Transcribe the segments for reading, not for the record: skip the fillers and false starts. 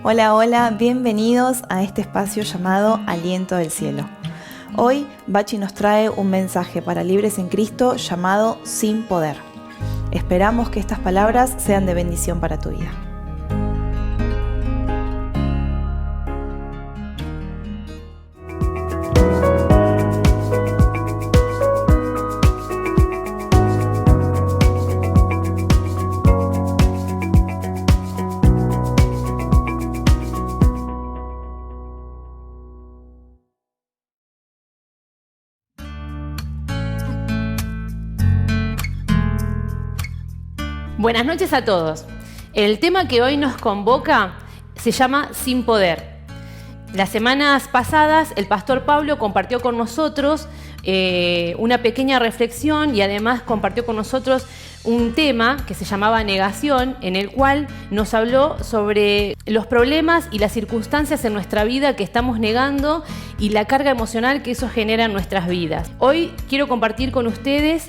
Hola, hola, bienvenidos a este espacio llamado Aliento del Cielo. Hoy Bachi nos trae un mensaje para libres en Cristo llamado Sin Poder. Esperamos que estas palabras sean de bendición para tu vida. Buenas noches a todos. El tema que hoy nos convoca se llama Sin Poder. Las semanas pasadas el pastor Pablo compartió con nosotros una pequeña reflexión y además compartió con nosotros un tema que se llamaba negación, en el cual nos habló sobre los problemas y las circunstancias en nuestra vida que estamos negando y la carga emocional que eso genera en nuestras vidas. Hoy quiero compartir con ustedes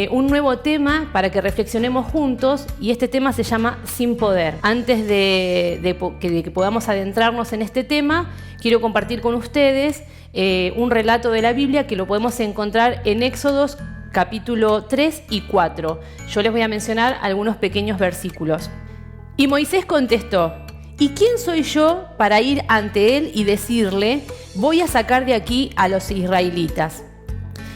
un nuevo tema para que reflexionemos juntos, y este tema se llama Sin Poder. Antes de que podamos adentrarnos en este tema, quiero compartir con ustedes un relato de la Biblia que lo podemos encontrar en Éxodos capítulo 3 y 4. Yo les voy a mencionar algunos pequeños versículos. Y Moisés contestó: ¿y quién soy yo para ir ante él y decirle, voy a sacar de aquí a los israelitas?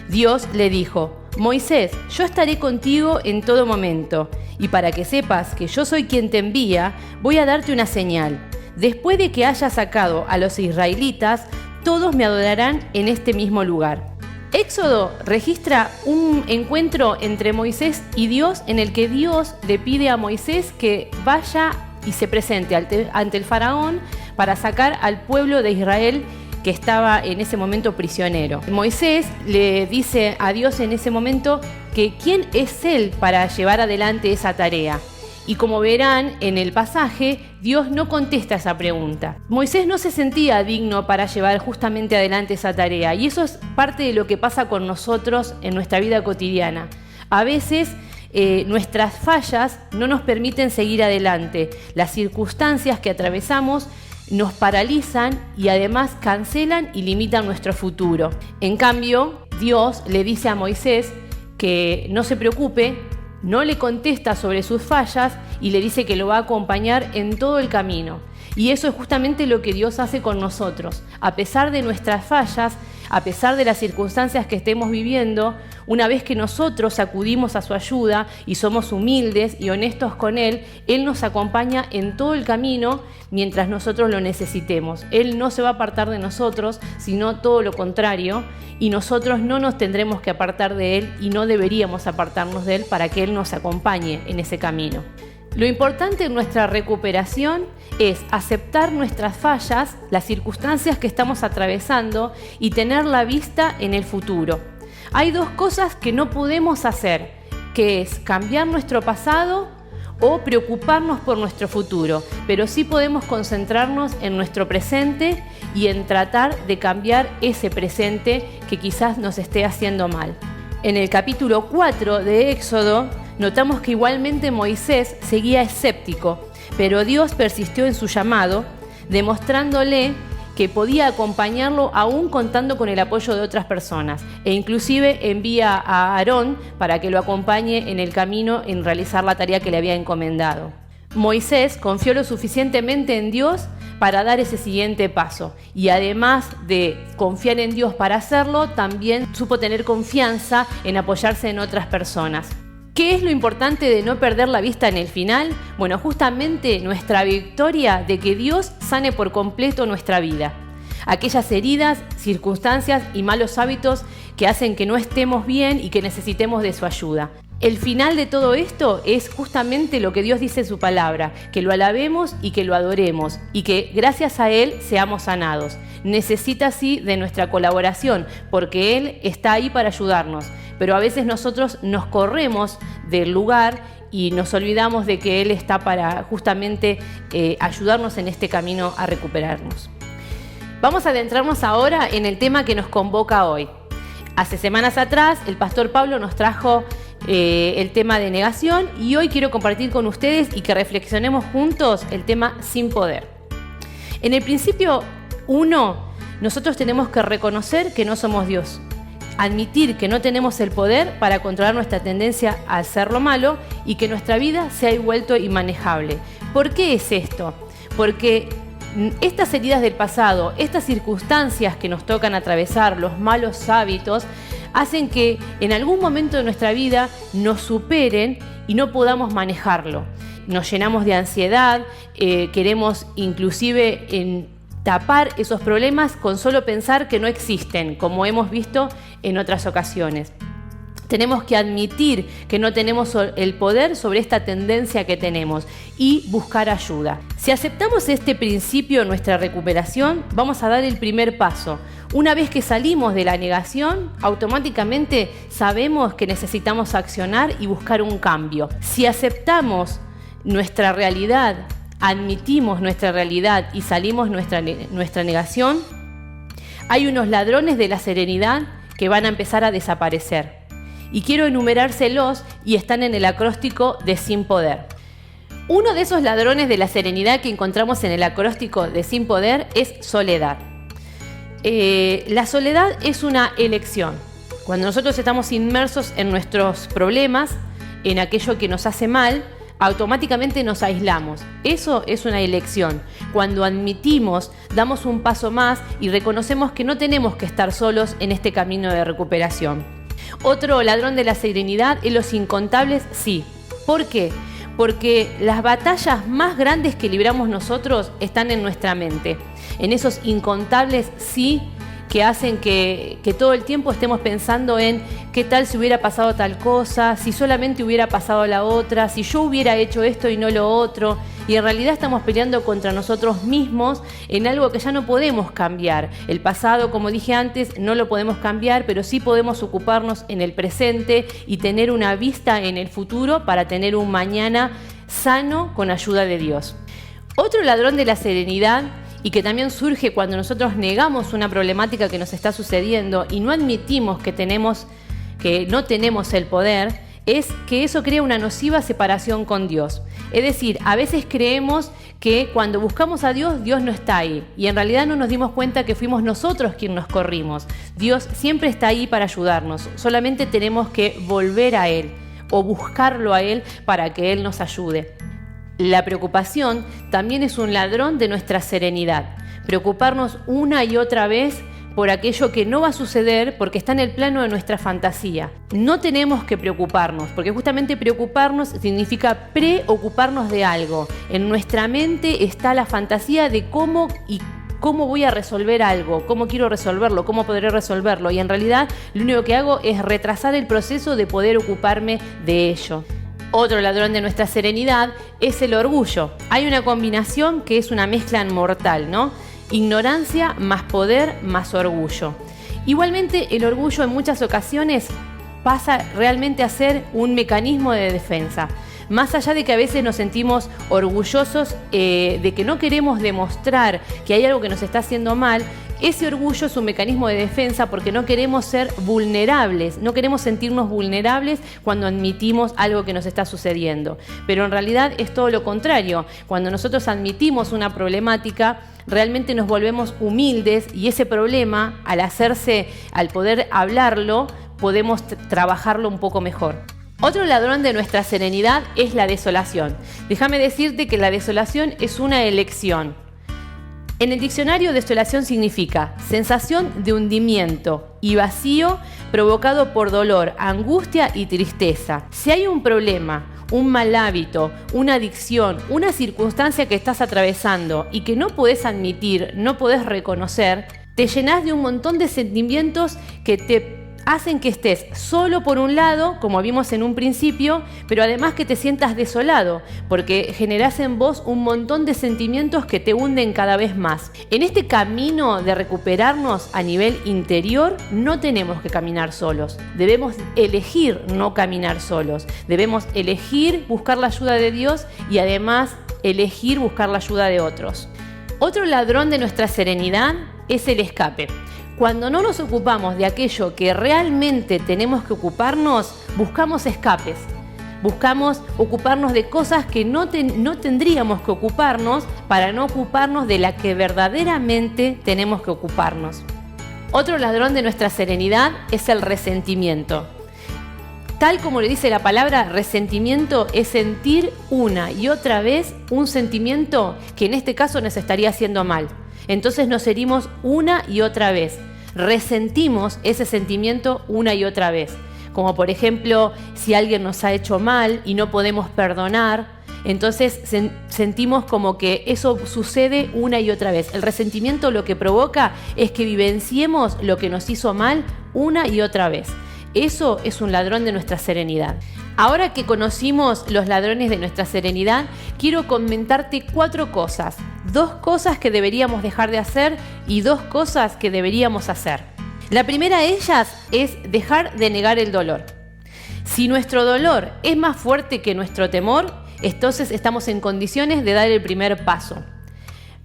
Dios le dijo: Moisés, yo estaré contigo en todo momento, y para que sepas que yo soy quien te envía, voy a darte una señal. Después de que hayas sacado a los israelitas, todos me adorarán en este mismo lugar. Éxodo registra un encuentro entre Moisés y Dios, en el que Dios le pide a Moisés que vaya y se presente ante el faraón para sacar al pueblo de Israel que estaba en ese momento prisionero. Moisés le dice a Dios en ese momento que quién es él para llevar adelante esa tarea. Y como verán en el pasaje, Dios no contesta esa pregunta. Moisés no se sentía digno para llevar justamente adelante esa tarea, y eso es parte de lo que pasa con nosotros en nuestra vida cotidiana. A veces nuestras fallas no nos permiten seguir adelante. Las circunstancias que atravesamos nos paralizan y además cancelan y limitan nuestro futuro. En cambio, Dios le dice a Moisés que no se preocupe, no le contesta sobre sus fallas y le dice que lo va a acompañar en todo el camino. Y eso es justamente lo que Dios hace con nosotros. A pesar de nuestras fallas, a pesar de las circunstancias que estemos viviendo, una vez que nosotros acudimos a su ayuda y somos humildes y honestos con Él, Él nos acompaña en todo el camino mientras nosotros lo necesitemos. Él no se va a apartar de nosotros, sino todo lo contrario, y nosotros no nos tendremos que apartar de Él y no deberíamos apartarnos de Él para que Él nos acompañe en ese camino. Lo importante en nuestra recuperación es aceptar nuestras fallas, las circunstancias que estamos atravesando y tener la vista en el futuro. Hay dos cosas que no podemos hacer, que es cambiar nuestro pasado o preocuparnos por nuestro futuro, pero sí podemos concentrarnos en nuestro presente y en tratar de cambiar ese presente que quizás nos esté haciendo mal. En el capítulo 4 de Éxodo, notamos que igualmente Moisés seguía escéptico, pero Dios persistió en su llamado, demostrándole que podía acompañarlo aún contando con el apoyo de otras personas, e inclusive envía a Aarón para que lo acompañe en el camino en realizar la tarea que le había encomendado. Moisés confió lo suficientemente en Dios para dar ese siguiente paso, y además de confiar en Dios para hacerlo, también supo tener confianza en apoyarse en otras personas. ¿Qué es lo importante de no perder la vista en el final? Bueno, justamente nuestra victoria de que Dios sane por completo nuestra vida. Aquellas heridas, circunstancias y malos hábitos que hacen que no estemos bien y que necesitemos de su ayuda. El final de todo esto es justamente lo que Dios dice en su palabra, que lo alabemos y que lo adoremos, y que gracias a Él seamos sanados. Necesita sí de nuestra colaboración, porque Él está ahí para ayudarnos, pero a veces nosotros nos corremos del lugar y nos olvidamos de que Él está para justamente ayudarnos en este camino a recuperarnos. Vamos a adentrarnos ahora en el tema que nos convoca hoy. Hace semanas atrás el pastor Pablo nos trajo el tema de negación, y hoy quiero compartir con ustedes y que reflexionemos juntos el tema sin poder. En el principio 1, nosotros tenemos que reconocer que no somos Dios, admitir que no tenemos el poder para controlar nuestra tendencia a hacer lo malo y que nuestra vida se ha vuelto inmanejable. ¿Por qué es esto? Porque estas heridas del pasado, estas circunstancias que nos tocan atravesar, los malos hábitos, hacen que en algún momento de nuestra vida nos superen y no podamos manejarlo. Nos llenamos de ansiedad, queremos inclusive tapar esos problemas con solo pensar que no existen, como hemos visto en otras ocasiones. Tenemos que admitir que no tenemos el poder sobre esta tendencia que tenemos y buscar ayuda. Si aceptamos este principio en nuestra recuperación, vamos a dar el primer paso. Una vez que salimos de la negación, automáticamente sabemos que necesitamos accionar y buscar un cambio. Si aceptamos nuestra realidad, admitimos nuestra realidad y salimos nuestra negación, hay unos ladrones de la serenidad que van a empezar a desaparecer. Y quiero enumerárselos y están en el acróstico de Sin Poder. Uno de esos ladrones de la serenidad que encontramos en el acróstico de Sin Poder es soledad. La soledad es una elección. Cuando nosotros estamos inmersos en nuestros problemas, en aquello que nos hace mal, automáticamente nos aislamos. Eso es una elección. Cuando admitimos, damos un paso más y reconocemos que no tenemos que estar solos en este camino de recuperación. Otro ladrón de la serenidad es los incontables sí. ¿Por qué? Porque las batallas más grandes que libramos nosotros están en nuestra mente. En esos incontables sí que hacen que todo el tiempo estemos pensando en qué tal si hubiera pasado tal cosa, si solamente hubiera pasado la otra, si yo hubiera hecho esto y no lo otro. Y en realidad estamos peleando contra nosotros mismos en algo que ya no podemos cambiar. El pasado, como dije antes, no lo podemos cambiar, pero sí podemos ocuparnos en el presente y tener una vista en el futuro para tener un mañana sano con ayuda de Dios. Otro ladrón de la serenidad, y que también surge cuando nosotros negamos una problemática que nos está sucediendo y no admitimos que no tenemos el poder, es que eso crea una nociva separación con Dios. Es decir, a veces creemos que cuando buscamos a Dios, Dios no está ahí. Y en realidad no nos dimos cuenta que fuimos nosotros quienes nos corrimos. Dios siempre está ahí para ayudarnos. Solamente tenemos que volver a Él o buscarlo a Él para que Él nos ayude. La preocupación también es un ladrón de nuestra serenidad. Preocuparnos una y otra vez por aquello que no va a suceder porque está en el plano de nuestra fantasía. No tenemos que preocuparnos, porque justamente preocuparnos significa preocuparnos de algo. En nuestra mente está la fantasía de cómo voy a resolver algo, cómo quiero resolverlo, cómo podré resolverlo. Y en realidad lo único que hago es retrasar el proceso de poder ocuparme de ello. Otro ladrón de nuestra serenidad es el orgullo. Hay una combinación que es una mezcla mortal, ¿no? Ignorancia más poder más orgullo. Igualmente, el orgullo en muchas ocasiones pasa realmente a ser un mecanismo de defensa. Más allá de que a veces nos sentimos orgullosos de que no queremos demostrar que hay algo que nos está haciendo mal, ese orgullo es un mecanismo de defensa porque no queremos ser vulnerables, no queremos sentirnos vulnerables cuando admitimos algo que nos está sucediendo. Pero en realidad es todo lo contrario. Cuando nosotros admitimos una problemática, realmente nos volvemos humildes y ese problema, al poder hablarlo, podemos trabajarlo un poco mejor. Otro ladrón de nuestra serenidad es la desolación. Déjame decirte que la desolación es una elección. En el diccionario, desolación significa sensación de hundimiento y vacío provocado por dolor, angustia y tristeza. Si hay un problema, un mal hábito, una adicción, una circunstancia que estás atravesando y que no podés admitir, no podés reconocer, te llenás de un montón de sentimientos que te hacen que estés solo por un lado, como vimos en un principio, pero además que te sientas desolado, porque generás en vos un montón de sentimientos que te hunden cada vez más. En este camino de recuperarnos a nivel interior, no tenemos que caminar solos. Debemos elegir no caminar solos. Debemos elegir buscar la ayuda de Dios y además elegir buscar la ayuda de otros. Otro ladrón de nuestra serenidad es el escape. Cuando no nos ocupamos de aquello que realmente tenemos que ocuparnos, buscamos escapes. Buscamos ocuparnos de cosas que no tendríamos que ocuparnos para no ocuparnos de la que verdaderamente tenemos que ocuparnos. Otro ladrón de nuestra serenidad es el resentimiento. Tal como le dice la palabra, resentimiento es sentir una y otra vez un sentimiento que en este caso nos estaría haciendo mal. Entonces nos herimos una y otra vez. Resentimos ese sentimiento una y otra vez. Como por ejemplo, si alguien nos ha hecho mal y no podemos perdonar, entonces sentimos como que eso sucede una y otra vez. El resentimiento lo que provoca es que vivenciemos lo que nos hizo mal una y otra vez. Eso es un ladrón de nuestra serenidad. Ahora que conocimos los ladrones de nuestra serenidad, quiero comentarte 4 cosas. 2 cosas que deberíamos dejar de hacer y 2 cosas que deberíamos hacer. La primera de ellas es dejar de negar el dolor. Si nuestro dolor es más fuerte que nuestro temor, entonces estamos en condiciones de dar el primer paso.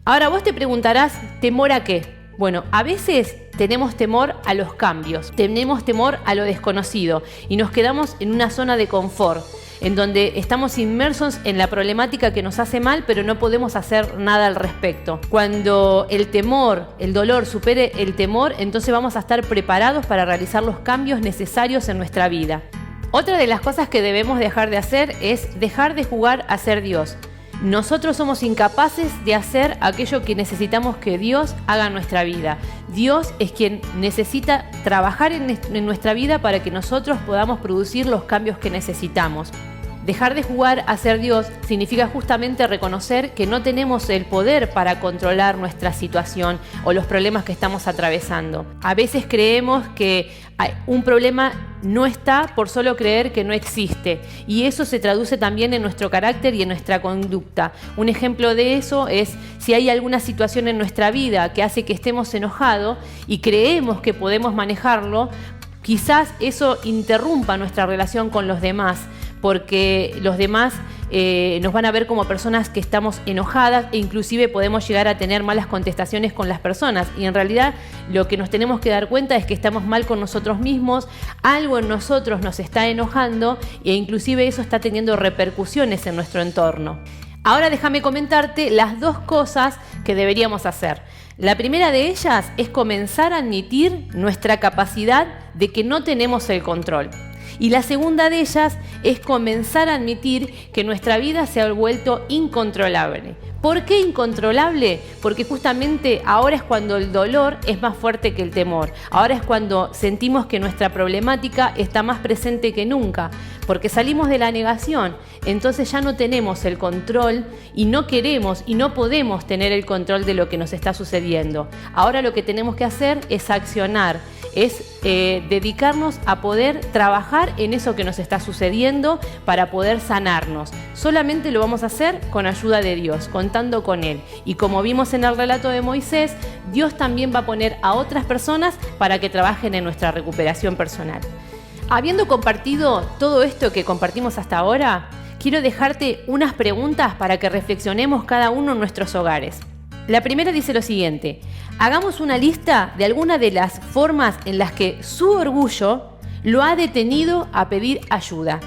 Ahora vos te preguntarás, ¿temor a qué? Bueno, a veces tenemos temor a los cambios, tenemos temor a lo desconocido y nos quedamos en una zona de confort, en donde estamos inmersos en la problemática que nos hace mal, pero no podemos hacer nada al respecto. Cuando el temor, el dolor supere el temor, entonces vamos a estar preparados para realizar los cambios necesarios en nuestra vida. Otra de las cosas que debemos dejar de hacer es dejar de jugar a ser Dios. Nosotros somos incapaces de hacer aquello que necesitamos que Dios haga en nuestra vida. Dios es quien necesita trabajar en nuestra vida para que nosotros podamos producir los cambios que necesitamos. Dejar de jugar a ser Dios significa justamente reconocer que no tenemos el poder para controlar nuestra situación o los problemas que estamos atravesando. A veces creemos que un problema no está por solo creer que no existe, y eso se traduce también en nuestro carácter y en nuestra conducta. Un ejemplo de eso es si hay alguna situación en nuestra vida que hace que estemos enojados y creemos que podemos manejarlo, quizás eso interrumpa nuestra relación con los demás, porque los demás nos van a ver como personas que estamos enojadas e inclusive podemos llegar a tener malas contestaciones con las personas. Y en realidad lo que nos tenemos que dar cuenta es que estamos mal con nosotros mismos, algo en nosotros nos está enojando e inclusive eso está teniendo repercusiones en nuestro entorno. Ahora déjame comentarte las 2 cosas que deberíamos hacer. La primera de ellas es comenzar a admitir nuestra capacidad de que no tenemos el control. Y la segunda de ellas es comenzar a admitir que nuestra vida se ha vuelto incontrolable. ¿Por qué incontrolable? Porque justamente ahora es cuando el dolor es más fuerte que el temor. Ahora es cuando sentimos que nuestra problemática está más presente que nunca. Porque salimos de la negación, entonces ya no tenemos el control y no queremos y no podemos tener el control de lo que nos está sucediendo. Ahora lo que tenemos que hacer es accionar, es dedicarnos a poder trabajar en eso que nos está sucediendo para poder sanarnos. Solamente lo vamos a hacer con ayuda de Dios, contando con Él. Y como vimos en el relato de Moisés, Dios también va a poner a otras personas para que trabajen en nuestra recuperación personal. Habiendo compartido todo esto que compartimos hasta ahora, quiero dejarte unas preguntas para que reflexionemos cada uno en nuestros hogares. La primera dice lo siguiente: hagamos una lista de algunas de las formas en las que su orgullo lo ha detenido a pedir ayuda.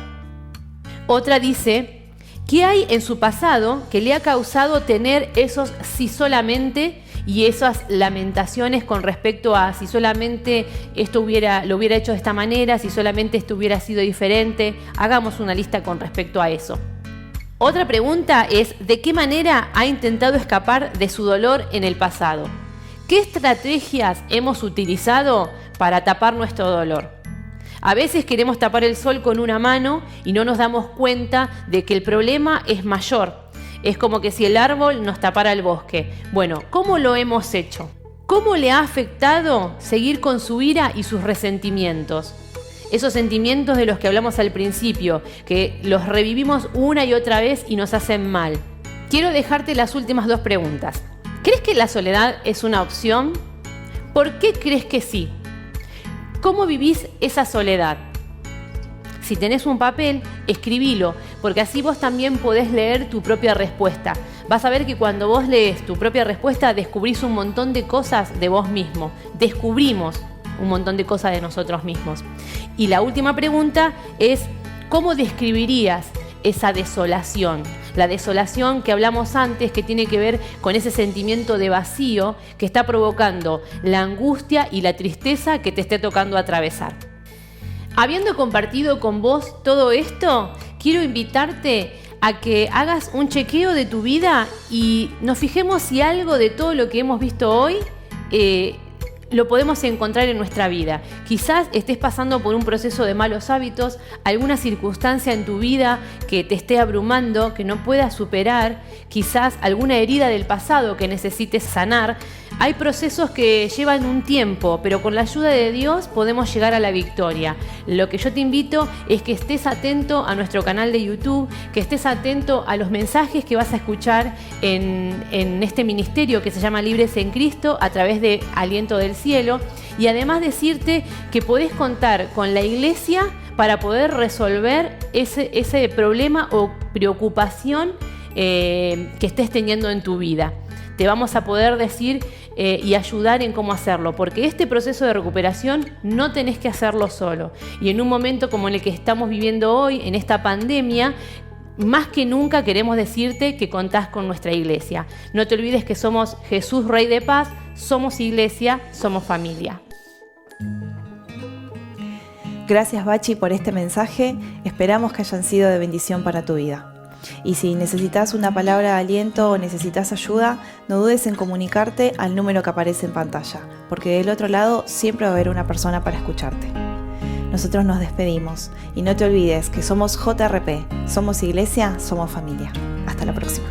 Otra dice: ¿qué hay en su pasado que le ha causado tener esos sí solamente y esas lamentaciones con respecto a si solamente esto lo hubiera hecho de esta manera, si solamente esto hubiera sido diferente? Hagamos una lista con respecto a eso. Otra pregunta es: ¿de qué manera ha intentado escapar de su dolor en el pasado? ¿Qué estrategias hemos utilizado para tapar nuestro dolor? A veces queremos tapar el sol con una mano y no nos damos cuenta de que el problema es mayor. Es como que si el árbol nos tapara el bosque. Bueno, ¿cómo lo hemos hecho? ¿Cómo le ha afectado seguir con su ira y sus resentimientos? Esos sentimientos de los que hablamos al principio, que los revivimos una y otra vez y nos hacen mal. Quiero dejarte las últimas 2 preguntas. ¿Crees que la soledad es una opción? ¿Por qué crees que sí? ¿Cómo vivís esa soledad? Si tenés un papel, escribilo, porque así vos también podés leer tu propia respuesta. Vas a ver que cuando vos lees tu propia respuesta, descubrís un montón de cosas de vos mismo. Descubrimos un montón de cosas de nosotros mismos. Y la última pregunta es: ¿cómo describirías esa desolación? La desolación que hablamos antes, que tiene que ver con ese sentimiento de vacío que está provocando la angustia y la tristeza que te esté tocando atravesar. Habiendo compartido con vos todo esto, quiero invitarte a que hagas un chequeo de tu vida y nos fijemos si algo de todo lo que hemos visto hoy lo podemos encontrar en nuestra vida. Quizás estés pasando por un proceso de malos hábitos, alguna circunstancia en tu vida que te esté abrumando, que no puedas superar, quizás alguna herida del pasado que necesites sanar. Hay procesos que llevan un tiempo, pero con la ayuda de Dios podemos llegar a la victoria. Lo que yo te invito es que estés atento a nuestro canal de YouTube, que estés atento a los mensajes que vas a escuchar en este ministerio que se llama Libres en Cristo a través de Aliento del Cielo, y además decirte que podés contar con la iglesia para poder resolver ese problema o preocupación que estés teniendo en tu vida. Te vamos a poder decir y ayudar en cómo hacerlo, porque este proceso de recuperación no tenés que hacerlo solo. Y en un momento como en el que estamos viviendo hoy, en esta pandemia, más que nunca queremos decirte que contás con nuestra iglesia. No te olvides que somos Jesús Rey de Paz, somos iglesia, somos familia. Gracias, Bachi, por este mensaje. Esperamos que hayan sido de bendición para tu vida. Y si necesitas una palabra de aliento o necesitas ayuda, no dudes en comunicarte al número que aparece en pantalla, porque del otro lado siempre va a haber una persona para escucharte. Nosotros nos despedimos y no te olvides que somos JRP, somos iglesia, somos familia. Hasta la próxima.